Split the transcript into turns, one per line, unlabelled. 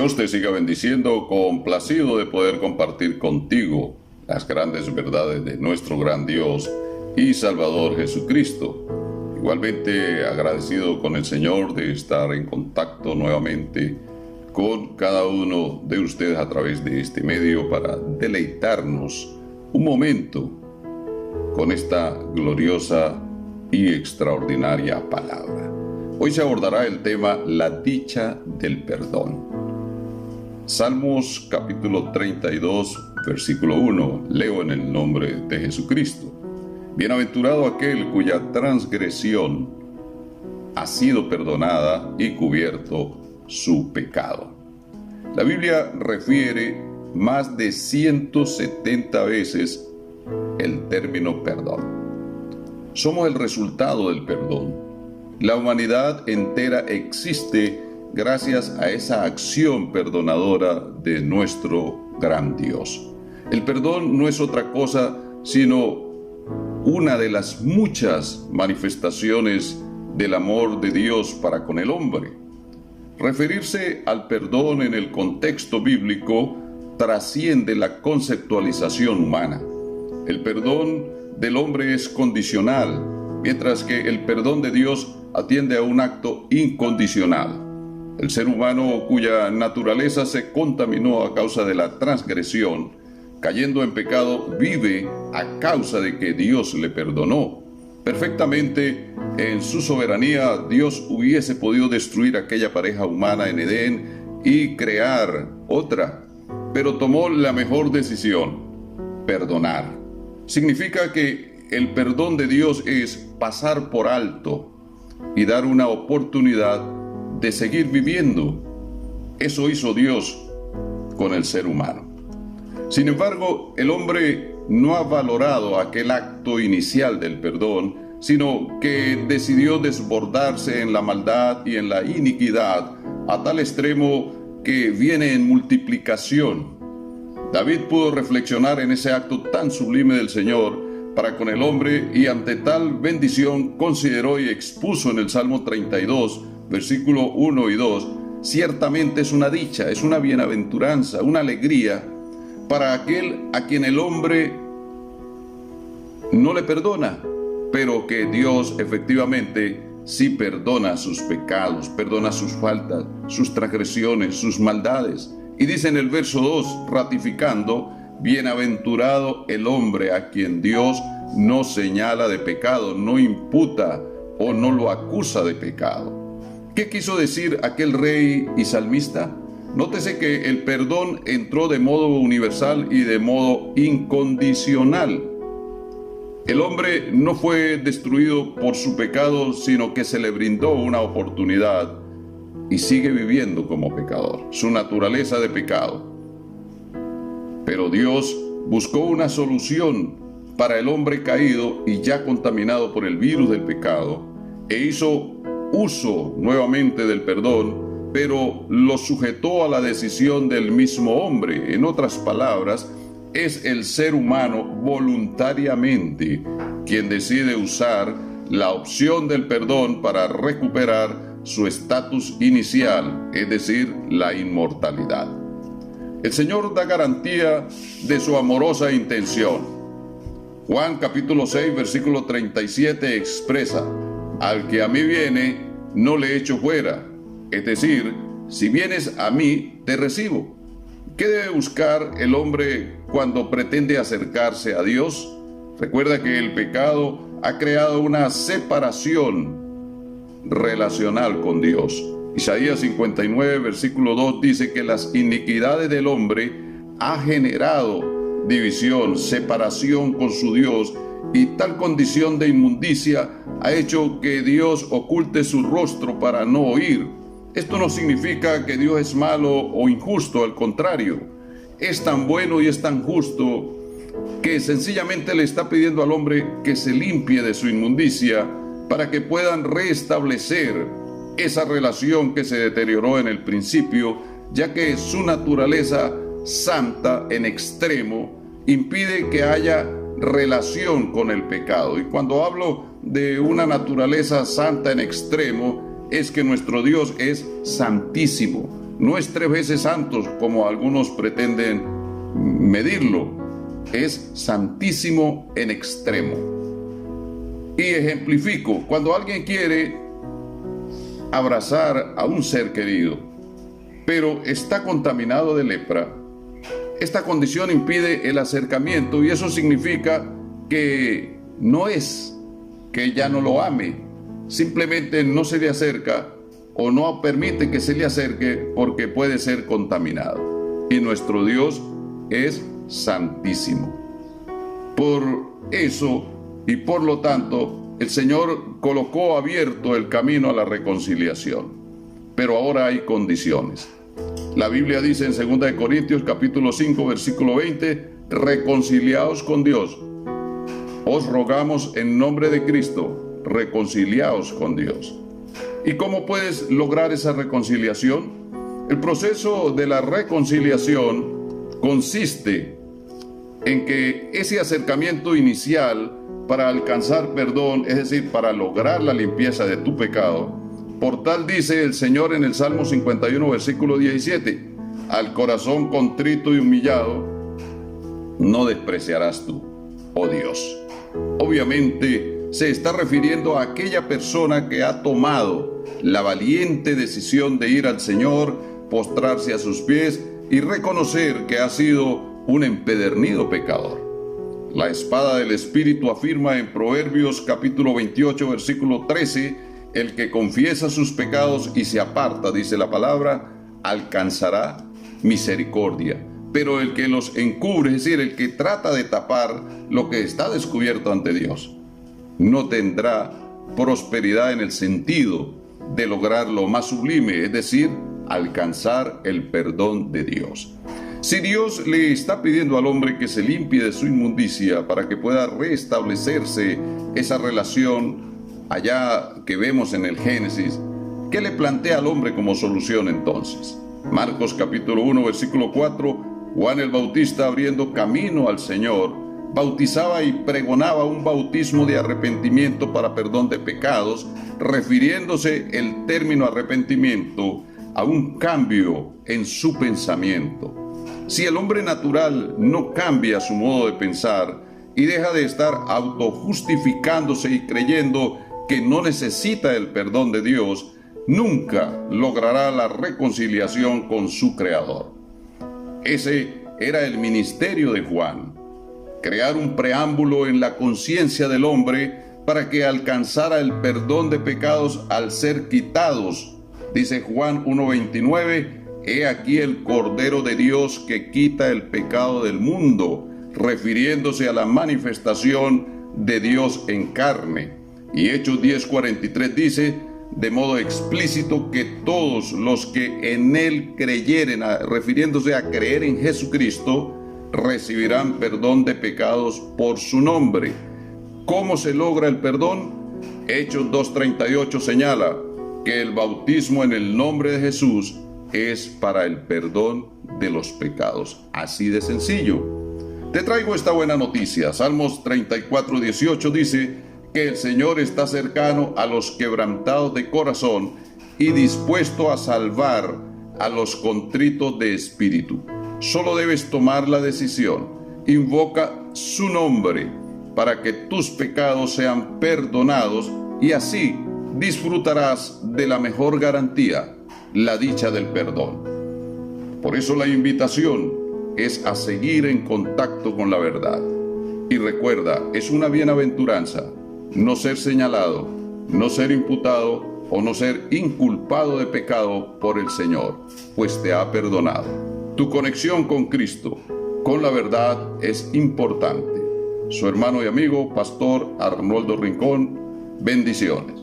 Dios te siga bendiciendo, complacido de poder compartir contigo las grandes verdades de nuestro gran Dios y Salvador Jesucristo. Igualmente agradecido con el Señor de estar en contacto nuevamente con cada uno de ustedes a través de este medio para deleitarnos un momento con esta gloriosa y extraordinaria palabra. Hoy se abordará el tema la dicha del perdón. Salmos capítulo 32, versículo 1. Leo en el nombre de Jesucristo. Bienaventurado aquel cuya transgresión ha sido perdonada y cubierto su pecado. La Biblia refiere más de 170 veces el término perdón. Somos el resultado del perdón. La humanidad entera existe gracias a esa acción perdonadora de nuestro gran Dios. El perdón no es otra cosa sino una de las muchas manifestaciones del amor de Dios para con el hombre. Referirse al perdón en el contexto bíblico trasciende la conceptualización humana. El perdón del hombre es condicional, mientras que el perdón de Dios atiende a un acto incondicional. El ser humano cuya naturaleza se contaminó a causa de la transgresión, cayendo en pecado, vive a causa de que Dios le perdonó. Perfectamente, en su soberanía, Dios hubiese podido destruir aquella pareja humana en Edén y crear otra, pero tomó la mejor decisión: perdonar. Significa que el perdón de Dios es pasar por alto y dar una oportunidad de seguir viviendo. Eso hizo Dios con el ser humano. Sin embargo, el hombre no ha valorado aquel acto inicial del perdón, sino que decidió desbordarse en la maldad y en la iniquidad a tal extremo que viene en multiplicación. David pudo reflexionar en ese acto tan sublime del Señor para con el hombre y ante tal bendición consideró y expuso en el Salmo 32, versículo 1 y 2, ciertamente es una dicha, es una bienaventuranza, una alegría para aquel a quien el hombre no le perdona, pero que Dios efectivamente sí perdona sus pecados, perdona sus faltas, sus transgresiones, sus maldades. Y dice en el verso 2, ratificando: bienaventurado el hombre a quien Dios no señala de pecado, no imputa o no lo acusa de pecado. ¿Qué quiso decir aquel rey y salmista? Nótese que el perdón entró de modo universal y de modo incondicional. El hombre no fue destruido por su pecado, sino que se le brindó una oportunidad y sigue viviendo como pecador, su naturaleza de pecado. Pero Dios buscó una solución para el hombre caído y ya contaminado por el virus del pecado, e hizo uso nuevamente del perdón, pero lo sujetó a la decisión del mismo hombre. En otras palabras, es el ser humano voluntariamente quien decide usar la opción del perdón para recuperar su estatus inicial, es decir, la inmortalidad. El Señor da garantía de su amorosa intención. Juan capítulo 6, versículo 37 expresa: al que a mí viene, no le echo fuera. Es decir, si vienes a mí, te recibo. ¿Qué debe buscar el hombre cuando pretende acercarse a Dios? Recuerda que el pecado ha creado una separación relacional con Dios. Isaías 59, versículo 2 dice que las iniquidades del hombre ha generado división, separación con su Dios, y tal condición de inmundicia ha hecho que Dios oculte su rostro para no oír. Esto no significa que Dios es malo o injusto, al contrario, es tan bueno y es tan justo que sencillamente le está pidiendo al hombre que se limpie de su inmundicia para que puedan restablecer esa relación que se deterioró en el principio, ya que su naturaleza santa en extremo impide que haya relación con el pecado. Y cuando hablo de una naturaleza santa en extremo, es que nuestro Dios es santísimo. no es 3 veces santos como algunos pretenden medirlo, es santísimo en extremo. Y ejemplifico, cuando alguien quiere abrazar a un ser querido, pero está contaminado de lepra, esta condición impide el acercamiento y eso significa que no es que ya no lo ame, simplemente no se le acerca o no permite que se le acerque porque puede ser contaminado. Y nuestro Dios es santísimo. Por eso y por lo tanto, el Señor colocó abierto el camino a la reconciliación. Pero ahora hay condiciones. La Biblia dice en 2 Corintios capítulo 5 versículo 20, reconciliaos con Dios. Os rogamos en nombre de Cristo, reconciliaos con Dios. ¿Y cómo puedes lograr esa reconciliación? El proceso de la reconciliación consiste en que ese acercamiento inicial para alcanzar perdón, es decir, para lograr la limpieza de tu pecado, por tal dice el Señor en el Salmo 51, versículo 17, al corazón contrito y humillado, no despreciarás tú, oh Dios. Obviamente se está refiriendo a aquella persona que ha tomado la valiente decisión de ir al Señor, postrarse a sus pies y reconocer que ha sido un empedernido pecador. La espada del Espíritu afirma en Proverbios capítulo 28, versículo 13, el que confiesa sus pecados y se aparta, dice la palabra, alcanzará misericordia. Pero el que los encubre, es decir, el que trata de tapar lo que está descubierto ante Dios, no tendrá prosperidad en el sentido de lograr lo más sublime, es decir, alcanzar el perdón de Dios. Si Dios le está pidiendo al hombre que se limpie de su inmundicia para que pueda restablecerse esa relación allá que vemos en el Génesis, ¿qué le plantea al hombre como solución entonces? Marcos capítulo 1 versículo 4, Juan el Bautista abriendo camino al Señor, bautizaba y pregonaba un bautismo de arrepentimiento para perdón de pecados, refiriéndose el término arrepentimiento a un cambio en su pensamiento. Si el hombre natural no cambia su modo de pensar y deja de estar autojustificándose y creyendo que no necesita el perdón de Dios, nunca logrará la reconciliación con su Creador. Ese era el ministerio de Juan, crear un preámbulo en la conciencia del hombre para que alcanzara el perdón de pecados al ser quitados. Dice Juan 1:29, he aquí el Cordero de Dios que quita el pecado del mundo, refiriéndose a la manifestación de Dios en carne. Y Hechos 10:43 dice, de modo explícito, que todos los que en Él creyeren, refiriéndose a creer en Jesucristo, recibirán perdón de pecados por su nombre. ¿Cómo se logra el perdón? Hechos 2:38 señala que el bautismo en el nombre de Jesús es para el perdón de los pecados. Así de sencillo. Te traigo esta buena noticia. Salmos 34:18 dice que el Señor está cercano a los quebrantados de corazón y dispuesto a salvar a los contritos de espíritu. Solo debes tomar la decisión. Invoca su nombre para que tus pecados sean perdonados y así disfrutarás de la mejor garantía, la dicha del perdón. Por eso la invitación es a seguir en contacto con la verdad. Y recuerda, es una bienaventuranza no ser señalado, no ser imputado o no ser inculpado de pecado por el Señor, pues te ha perdonado. Tu conexión con Cristo, con la verdad, es importante. Su hermano y amigo, Pastor Arnoldo Rincón, bendiciones.